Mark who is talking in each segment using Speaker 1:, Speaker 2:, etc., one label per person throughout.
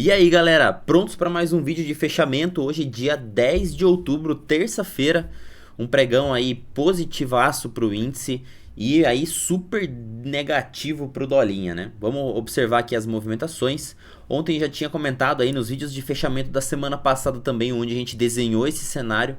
Speaker 1: E aí galera, prontos para mais um vídeo de fechamento? Hoje dia 10 de outubro, terça-feira, um pregão aí positivaço para o índice e aí super negativo para o dolinha, né? Vamos observar aqui as movimentações. Ontem já tinha comentado aí nos vídeos de fechamento da semana passada também, onde a gente desenhou esse cenário.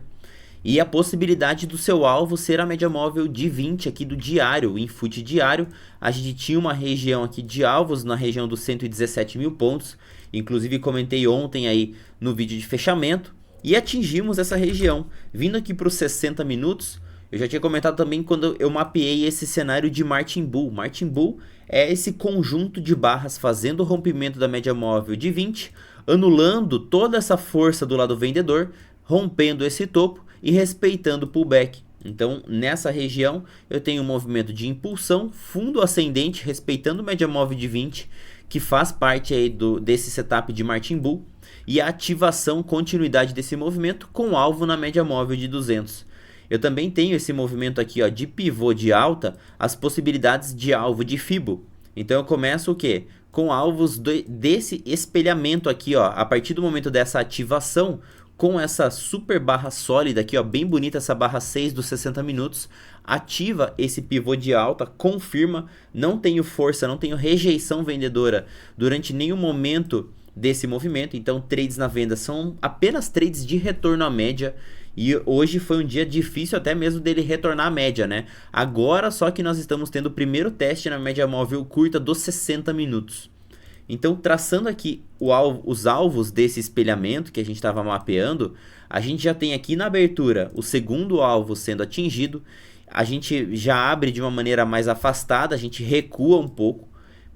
Speaker 1: E a possibilidade do seu alvo ser a média móvel de 20 aqui do diário, o input diário. A gente tinha uma região aqui de alvos na região dos 117 mil pontos. Inclusive comentei ontem aí no vídeo de fechamento. E atingimos essa região. Vindo aqui para os 60 minutos, eu já tinha comentado também quando eu mapeei esse cenário de Martin Bull. Martin Bull é esse conjunto de barras fazendo o rompimento da média móvel de 20, anulando toda essa força do lado vendedor, rompendo esse topo e respeitando o pullback. Então nessa região eu tenho um movimento de impulsão, fundo ascendente, respeitando média móvel de 20, que faz parte aí desse setup de Martin Bull, e a ativação, continuidade desse movimento com alvo na média móvel de 200. Eu também tenho esse movimento aqui ó, de pivô de alta, as possibilidades de alvo de Fibo. Então eu começo o que? Com alvos desse espelhamento aqui, ó, a partir do momento dessa ativação, com essa super barra sólida aqui, ó, bem bonita essa barra 6 dos 60 minutos, ativa esse pivô de alta, confirma, não tenho força, não tenho rejeição vendedora durante nenhum momento desse movimento, então trades na venda são apenas trades de retorno à média, e hoje foi um dia difícil até mesmo dele retornar à média, né? Agora só que nós estamos tendo o primeiro teste na média móvel curta dos 60 minutos. Então, traçando aqui os alvos desse espelhamento que a gente estava mapeando, a gente já tem aqui na abertura o segundo alvo sendo atingido, a gente já abre de uma maneira mais afastada, a gente recua um pouco,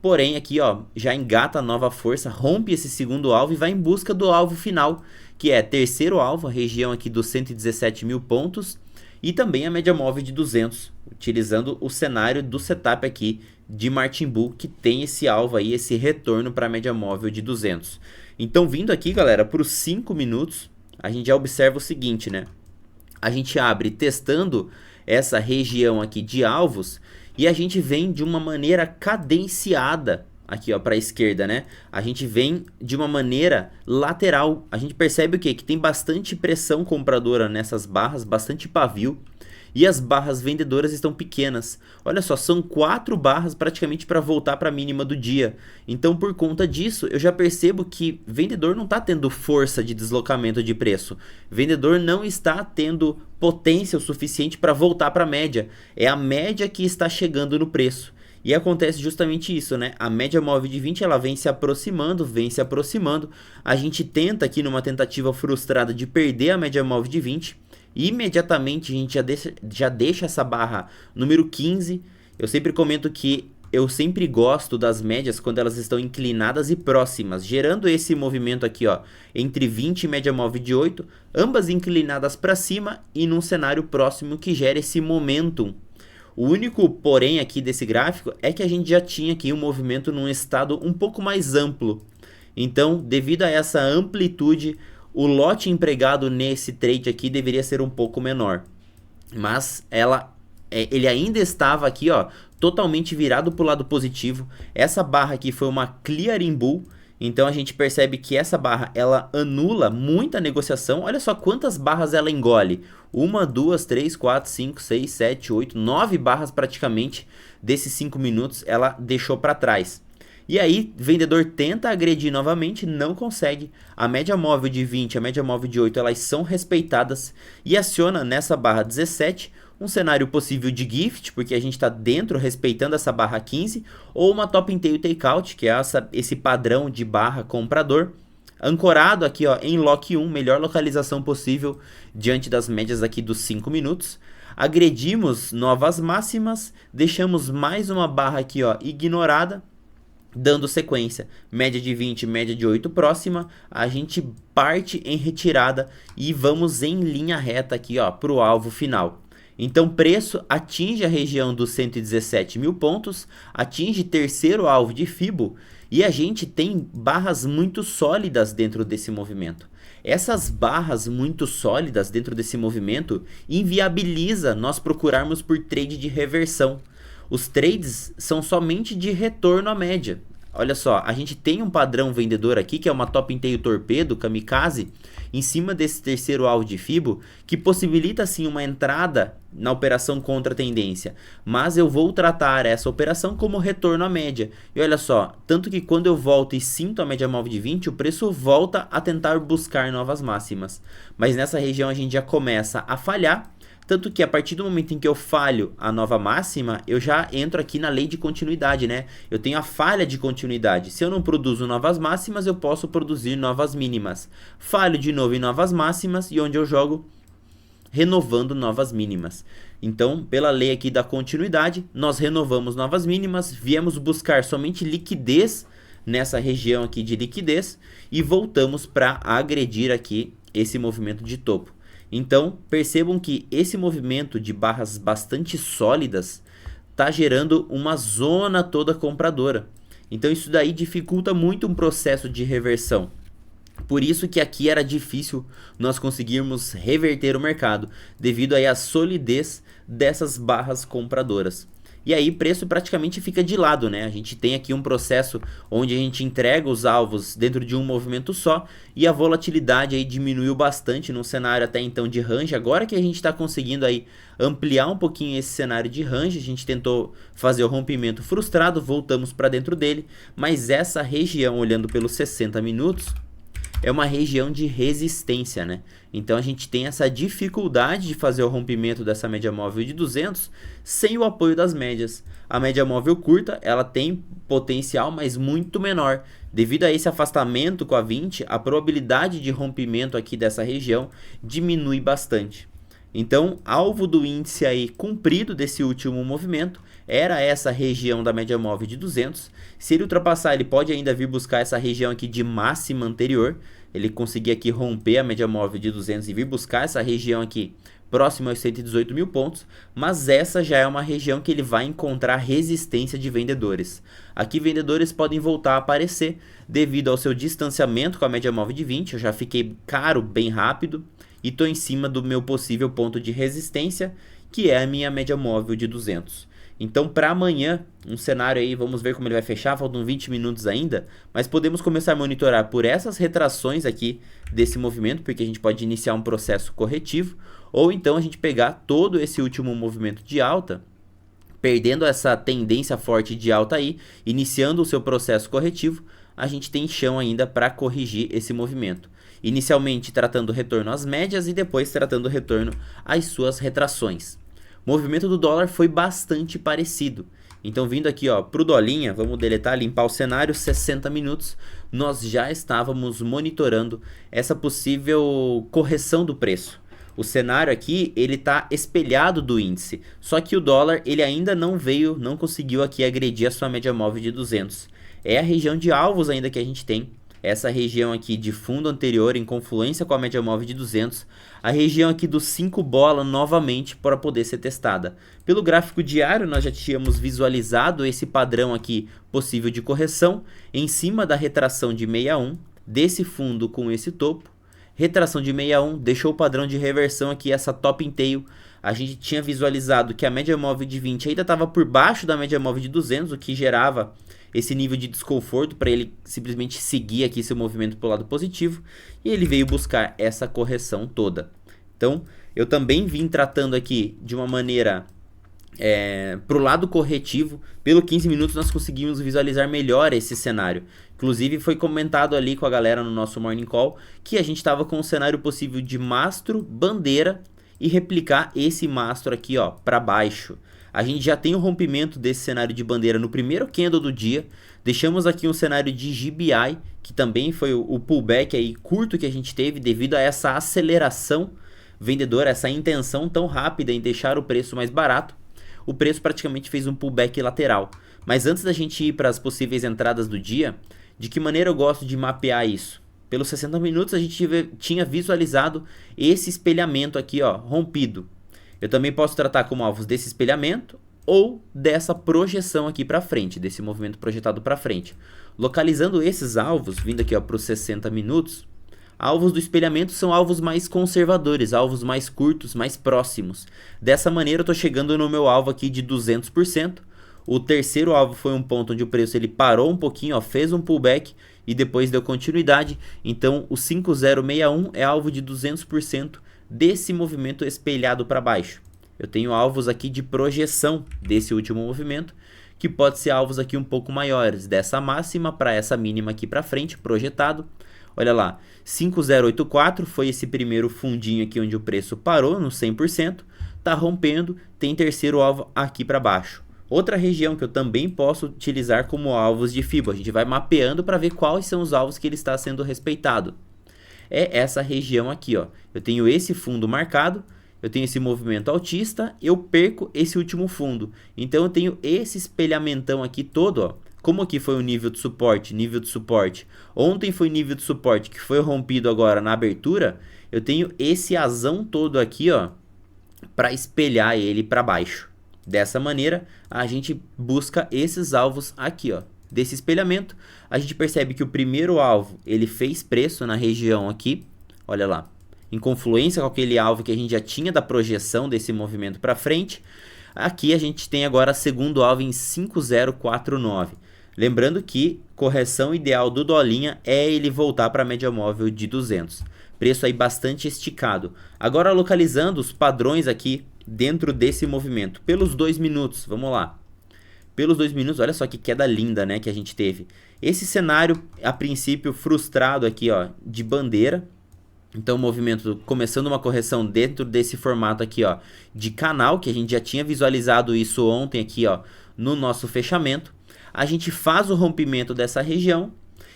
Speaker 1: porém aqui ó, já engata a nova força, rompe esse segundo alvo e vai em busca do alvo final, que é terceiro alvo, a região aqui dos 117 mil pontos, e também a média móvel de 200, utilizando o cenário do setup aqui de Martin Bull, que tem esse alvo aí, esse retorno para a média móvel de 200. Então vindo aqui galera, para os 5 minutos, a gente já observa o seguinte, né? A gente abre testando essa região aqui de alvos e a gente vem de uma maneira cadenciada aqui ó, para a esquerda, né? A gente vem de uma maneira lateral. A gente percebe o quê? Que tem bastante pressão compradora nessas barras, bastante pavio. E as barras vendedoras estão pequenas. Olha só, são 4 barras praticamente para voltar para a mínima do dia. Então por conta disso, eu já percebo que vendedor não está tendo força de deslocamento de preço. Vendedor não está tendo potência o suficiente para voltar para a média. É a média que está chegando no preço. E acontece justamente isso, né? A média móvel de 20 ela vem se aproximando, vem se aproximando. A gente tenta aqui numa tentativa frustrada de perder a média móvel de 20. E imediatamente a gente já deixa essa barra número 15. Eu sempre comento que eu sempre gosto das médias quando elas estão inclinadas e próximas, gerando esse movimento aqui ó, entre 20 e média móvel de 8, ambas inclinadas para cima e num cenário próximo que gera esse momentum. O único porém aqui desse gráfico é que a gente já tinha aqui um movimento num estado um pouco mais amplo. Então, devido a essa amplitude, o lote empregado nesse trade aqui deveria ser um pouco menor. Mas ele ainda estava aqui, ó, totalmente virado para o lado positivo. Essa barra aqui foi uma clearing bull. Então a gente percebe que essa barra ela anula muita negociação. Olha só quantas barras ela engole. 1, 2, 3, 4, 5, 6, 7, 8, 9 barras praticamente desses 5 minutos ela deixou para trás. E aí, vendedor tenta agredir novamente, não consegue. A média móvel de 20 e a média móvel de 8 elas são respeitadas e aciona nessa barra 17 um cenário possível de gift, porque a gente está dentro respeitando essa barra 15, ou uma top and tail takeout, que é esse padrão de barra comprador, ancorado aqui ó, em lock 1, melhor localização possível diante das médias aqui dos 5 minutos. Agredimos novas máximas, deixamos mais uma barra aqui ó, ignorada, dando sequência, média de 20, média de 8 próxima, a gente parte em retirada e vamos em linha reta aqui ó, para o alvo final. Então preço atinge a região dos 117 mil pontos, atinge terceiro alvo de Fibo e a gente tem barras muito sólidas dentro desse movimento. Essas barras muito sólidas dentro desse movimento inviabiliza nós procurarmos por trade de reversão. Os trades são somente de retorno à média. olha só, a gente tem um padrão vendedor aqui, que é uma top inteiro torpedo, kamikaze, em cima desse terceiro alvo de Fibo, que possibilita sim uma entrada na operação contra a tendência, mas eu vou tratar essa operação como retorno à média. E olha só, tanto que quando eu volto e sinto a média móvel de 20, o preço volta a tentar buscar novas máximas, mas nessa região a gente já começa a falhar. Tanto que a partir do momento em que eu falho a nova máxima, eu já entro aqui na lei de continuidade, né? Eu tenho a falha de continuidade. Se eu não produzo novas máximas, eu posso produzir novas mínimas. Falho de novo em novas máximas e onde eu jogo renovando novas mínimas. Então, pela lei aqui da continuidade, nós renovamos novas mínimas, viemos buscar somente liquidez nessa região aqui de liquidez e voltamos para agredir aqui esse movimento de topo. Então, percebam que esse movimento de barras bastante sólidas está gerando uma zona toda compradora. Então, isso daí dificulta muito um processo de reversão. Por isso que aqui era difícil nós conseguirmos reverter o mercado, devido aí à solidez dessas barras compradoras. E aí preço praticamente fica de lado, né? A gente tem aqui um processo onde a gente entrega os alvos dentro de um movimento só e a volatilidade aí diminuiu bastante num cenário até então de range. Agora que a gente está conseguindo aí ampliar um pouquinho esse cenário de range, a gente tentou fazer o rompimento frustrado, voltamos para dentro dele, mas essa região, olhando pelos 60 minutos, é uma região de resistência, né? Então a gente tem essa dificuldade de fazer o rompimento dessa média móvel de 200 sem o apoio das médias. A média móvel curta, ela tem potencial, mas muito menor. Devido a esse afastamento com a 20, a probabilidade de rompimento aqui dessa região diminui bastante. Então, alvo do índice aí cumprido desse último movimento era essa região da média móvel de 200. Se ele ultrapassar, ele pode ainda vir buscar essa região aqui de máxima anterior. Ele conseguir aqui romper a média móvel de 200 e vir buscar essa região aqui próximo aos 118 mil pontos. Mas essa já é uma região que ele vai encontrar resistência de vendedores. Aqui vendedores podem voltar a aparecer devido ao seu distanciamento com a média móvel de 20. Eu já fiquei caro bem rápido. E estou em cima do meu possível ponto de resistência, que é a minha média móvel de 200. Então, para amanhã, um cenário aí, vamos ver como ele vai fechar, faltam 20 minutos ainda, mas podemos começar a monitorar por essas retrações aqui desse movimento, porque a gente pode iniciar um processo corretivo, ou então a gente pegar todo esse último movimento de alta, perdendo essa tendência forte de alta aí, iniciando o seu processo corretivo, a gente tem chão ainda para corrigir esse movimento. Inicialmente tratando o retorno às médias e depois tratando o retorno às suas retrações. O movimento do dólar foi bastante parecido. Então vindo aqui para o dolinha, vamos deletar, limpar o cenário, 60 minutos, nós já estávamos monitorando essa possível correção do preço. O cenário aqui, ele está espelhado do índice, só que o dólar ele ainda não conseguiu aqui agredir a sua média móvel de 200. É a região de alvos ainda que a gente tem. Essa região aqui de fundo anterior em confluência com a média móvel de 200, a região aqui dos 5 bola novamente para poder ser testada. Pelo gráfico diário nós já tínhamos visualizado esse padrão aqui possível de correção em cima da retração de 61 desse fundo com esse topo. Retração de 61 deixou o padrão de reversão aqui, essa top in tail. A gente tinha visualizado que a média móvel de 20 ainda estava por baixo da média móvel de 200, o que gerava esse nível de desconforto para ele simplesmente seguir aqui seu movimento para o lado positivo, e ele veio buscar essa correção toda. Então, eu também vim tratando aqui de uma maneira para o lado corretivo. Pelo 15 minutos nós conseguimos visualizar melhor esse cenário. Inclusive foi comentado ali com a galera no nosso Morning Call que a gente estava com um cenário possível de mastro, bandeira e replicar esse mastro aqui para baixo. A gente já tem o rompimento desse cenário de bandeira no primeiro candle do dia. Deixamos aqui um cenário de GBI, que também foi o pullback aí curto que a gente teve devido a essa aceleração vendedora, essa intenção tão rápida em deixar o preço mais barato. O preço praticamente fez um pullback lateral. Mas antes da gente ir para as possíveis entradas do dia, de que maneira eu gosto de mapear isso? Pelos 60 minutos a gente tinha visualizado esse espelhamento aqui, rompido. Eu também posso tratar como alvos desse espelhamento ou dessa projeção aqui para frente, desse movimento projetado para frente. Localizando esses alvos, vindo aqui para os 60 minutos, alvos do espelhamento são alvos mais conservadores, alvos mais curtos, mais próximos. Dessa maneira eu estou chegando no meu alvo aqui de 200%, O terceiro alvo foi um ponto onde o preço ele parou um pouquinho, ó, fez um pullback e depois deu continuidade. Então o 5061 é alvo de 200% desse movimento espelhado para baixo. Eu tenho alvos aqui de projeção desse último movimento, que pode ser alvos aqui um pouco maiores, dessa máxima para essa mínima aqui para frente, projetado. Olha lá, 5084 foi esse primeiro fundinho aqui onde o preço parou no 100%, tá rompendo, tem terceiro alvo aqui para baixo. Outra região que eu também posso utilizar como alvos de FIBO, a gente vai mapeando para ver quais são os alvos que ele está sendo respeitado. É essa região aqui, ó. Eu tenho esse fundo marcado, eu tenho esse movimento altista, eu perco esse último fundo. Então eu tenho esse espelhamentão aqui todo, ó. Como aqui foi o nível de suporte, ontem foi nível de suporte que foi rompido agora na abertura, eu tenho esse asão todo aqui, ó, para espelhar ele para baixo. Dessa maneira, a gente busca esses alvos aqui, ó. Desse espelhamento, a gente percebe que o primeiro alvo, ele fez preço na região aqui, olha lá, em confluência com aquele alvo que a gente já tinha da projeção desse movimento para frente. Aqui a gente tem agora segundo alvo em 5049. Lembrando que correção ideal do dolinha é ele voltar para a média móvel de 200. Preço aí bastante esticado. Agora localizando os padrões aqui dentro desse movimento. Pelos 2 minutos, vamos lá. Pelos 2 minutos, olha só que queda linda, né, que a gente teve. Esse cenário, a princípio, frustrado aqui, ó, de bandeira. Então o movimento começando uma correção dentro desse formato aqui, ó, de canal, que a gente já tinha visualizado isso ontem aqui, ó, no nosso fechamento. A gente faz o rompimento dessa região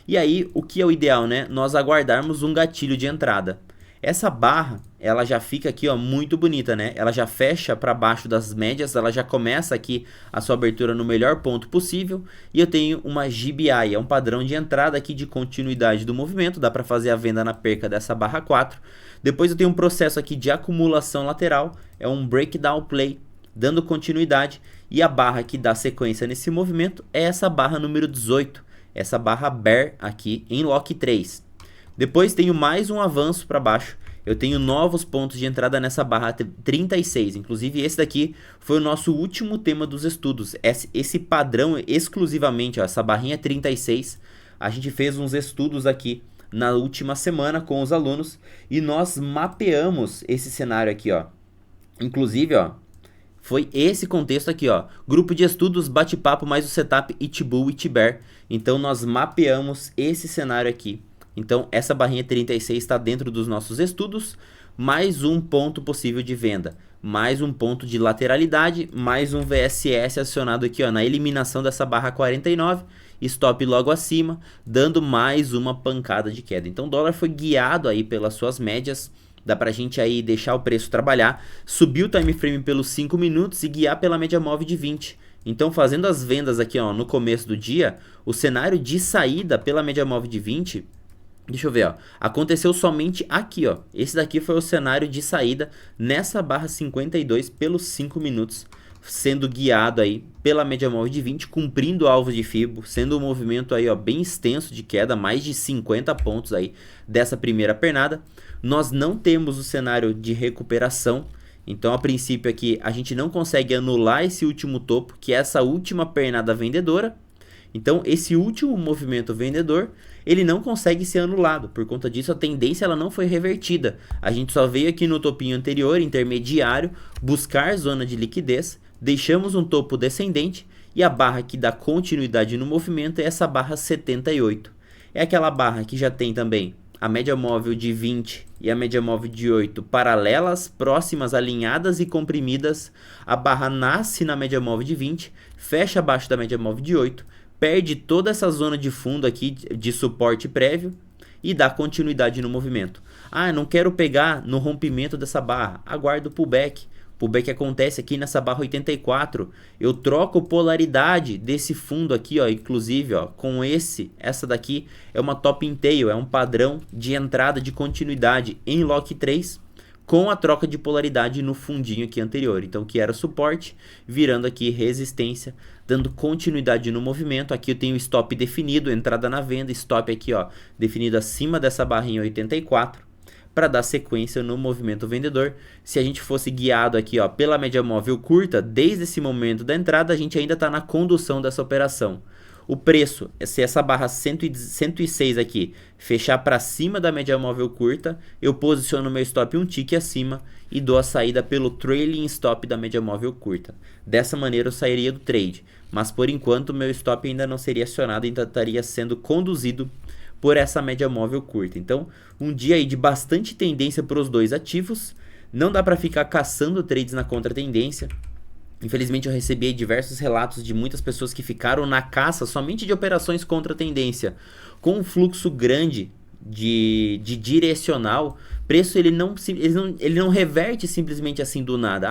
Speaker 1: e aí o que é o ideal, né? Nós aguardarmos um gatilho de entrada. Essa barra, ela já fica aqui, ó, muito bonita, né? Ela já fecha para baixo das médias, ela já começa aqui a sua abertura no melhor ponto possível. E eu tenho uma GBI, é um padrão de entrada aqui de continuidade do movimento, dá para fazer a venda na perca dessa barra 4. Depois eu tenho um processo aqui de acumulação lateral, é um breakdown play, dando continuidade. E a barra que dá sequência nesse movimento é essa barra número 18, essa barra bear aqui em lock 3. Depois tenho mais um avanço para baixo, eu tenho novos pontos de entrada nessa barra 36, inclusive esse daqui foi o nosso último tema dos estudos, esse padrão exclusivamente, ó, essa barrinha 36, a gente fez uns estudos aqui na última semana com os alunos e nós mapeamos esse cenário aqui, ó. Inclusive, ó, foi esse contexto aqui, ó, grupo de estudos, bate-papo mais o setup Itbull e Itbear. Então nós mapeamos esse cenário aqui. Então essa barrinha 36 está dentro dos nossos estudos, mais um ponto possível de venda, mais um ponto de lateralidade, mais um VSS acionado aqui, ó, na eliminação dessa barra 49, stop logo acima, dando mais uma pancada de queda. Então o dólar foi guiado aí pelas suas médias. Dá pra gente aí deixar o preço trabalhar, subir o time frame pelos 5 minutos e guiar pela média móvel de 20. Então fazendo as vendas aqui, ó, no começo do dia, o cenário de saída pela média móvel de 20, deixa eu ver, ó, aconteceu somente aqui, ó. Esse daqui foi o cenário de saída nessa barra 52 pelos 5 minutos, sendo guiado aí pela média móvel de 20, cumprindo o alvo de FIBO, sendo um movimento aí, ó, bem extenso de queda, mais de 50 pontos aí dessa primeira pernada. Nós não temos o cenário de recuperação, então a princípio aqui a gente não consegue anular esse último topo, que é essa última pernada vendedora. Então esse último movimento vendedor, ele não consegue ser anulado, por conta disso a tendência ela não foi revertida. A gente só veio aqui no topinho anterior, intermediário, buscar zona de liquidez, deixamos um topo descendente e a barra que dá continuidade no movimento é essa barra 78. É aquela barra que já tem também a média móvel de 20 e a média móvel de 8 paralelas, próximas, alinhadas e comprimidas. A barra nasce na média móvel de 20, fecha abaixo da média móvel de 8, perde toda essa zona de fundo aqui de suporte prévio e dá continuidade no movimento. Ah, não quero pegar no rompimento dessa barra, aguardo o pullback. Pullback acontece aqui nessa barra 84, eu troco polaridade desse fundo aqui, ó, inclusive, ó, com essa daqui é uma top in tail, é um padrão de entrada de continuidade em lock 3 com a troca de polaridade no fundinho aqui anterior, então que era suporte, virando aqui resistência, dando continuidade no movimento. Aqui eu tenho stop definido, entrada na venda, stop aqui, ó, definido acima dessa barrinha 84. para dar sequência no movimento vendedor. Se a gente fosse guiado aqui, ó, pela média móvel curta, desde esse momento da entrada, a gente ainda está na condução dessa operação. O preço, se essa barra 106 aqui fechar para cima da média móvel curta, eu posiciono meu stop um tique acima e dou a saída pelo trailing stop da média móvel curta. Dessa maneira eu sairia do trade, mas por enquanto meu stop ainda não seria acionado, ainda estaria sendo conduzido por essa média móvel curta. Então, um dia aí de bastante tendência para os dois ativos, não dá para ficar caçando trades na contratendência. Infelizmente eu recebi diversos relatos de muitas pessoas que ficaram na caça somente de operações contra tendência. Com um fluxo grande de direcional, preço ele não reverte simplesmente assim do nada.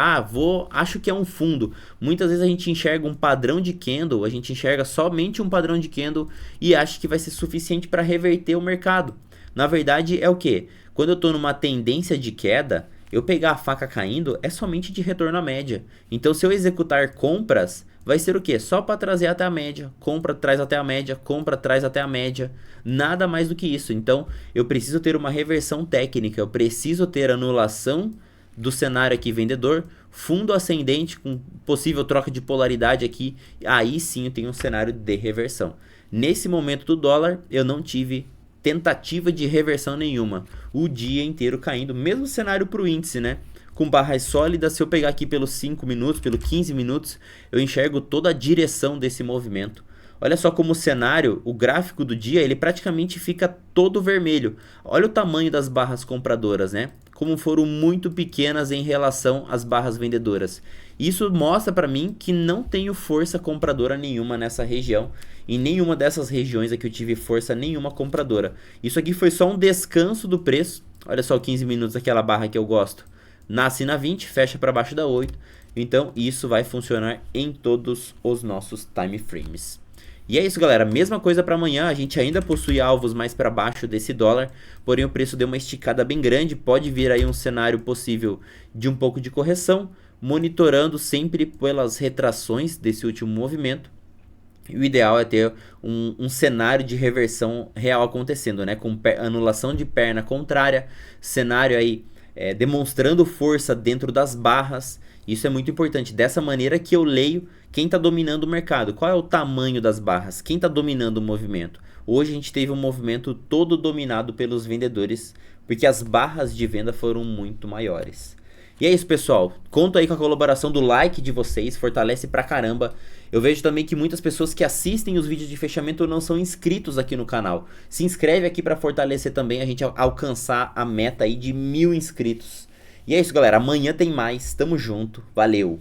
Speaker 1: Acho que é um fundo. Muitas vezes a gente enxerga um padrão de candle, a gente enxerga somente um padrão de candle e acha que vai ser suficiente para reverter o mercado. Na verdade é o que? Quando eu estou numa tendência de queda, eu pegar a faca caindo é somente de retorno à média. Então se eu executar compras, vai ser o que? Só para trazer até a média. Compra, traz até a média. Compra, traz até a média. Nada mais do que isso. Então eu preciso ter uma reversão técnica. Eu preciso ter anulação do cenário aqui vendedor. Fundo ascendente com possível troca de polaridade aqui. Aí sim eu tenho um cenário de reversão. Nesse momento do dólar eu não tive tentativa de reversão nenhuma, o dia inteiro caindo, mesmo cenário para o índice, né? Com barras sólidas, se eu pegar aqui pelos 5 minutos, pelos 15 minutos, eu enxergo toda a direção desse movimento. Olha só como o cenário, o gráfico do dia, ele praticamente fica todo vermelho. Olha o tamanho das barras compradoras, né? Como foram muito pequenas em relação às barras vendedoras. Isso mostra para mim que não tenho força compradora nenhuma nessa região. Em nenhuma dessas regiões aqui eu tive força nenhuma compradora. Isso aqui foi só um descanso do preço. Olha só 15 minutos, aquela barra que eu gosto. Nasce na 20, fecha para baixo da 8. Então isso vai funcionar em todos os nossos time frames. E é isso, galera, mesma coisa para amanhã, a gente ainda possui alvos mais para baixo desse dólar, porém o preço deu uma esticada bem grande, pode vir aí um cenário possível de um pouco de correção, monitorando sempre pelas retrações desse último movimento. E o ideal é ter um cenário de reversão real acontecendo, né? Com anulação de perna contrária, cenário aí demonstrando força dentro das barras. Isso é muito importante. Dessa maneira que eu leio quem está dominando o mercado. Qual é o tamanho das barras? Quem está dominando o movimento? Hoje a gente teve um movimento todo dominado pelos vendedores, porque as barras de venda foram muito maiores. E é isso, pessoal. Conto aí com a colaboração do like de vocês, fortalece pra caramba. Eu vejo também que muitas pessoas que assistem os vídeos de fechamento não são inscritos aqui no canal. Se inscreve aqui pra fortalecer também a gente alcançar a meta aí de 1000 inscritos. E é isso, galera. Amanhã tem mais. Tamo junto. Valeu!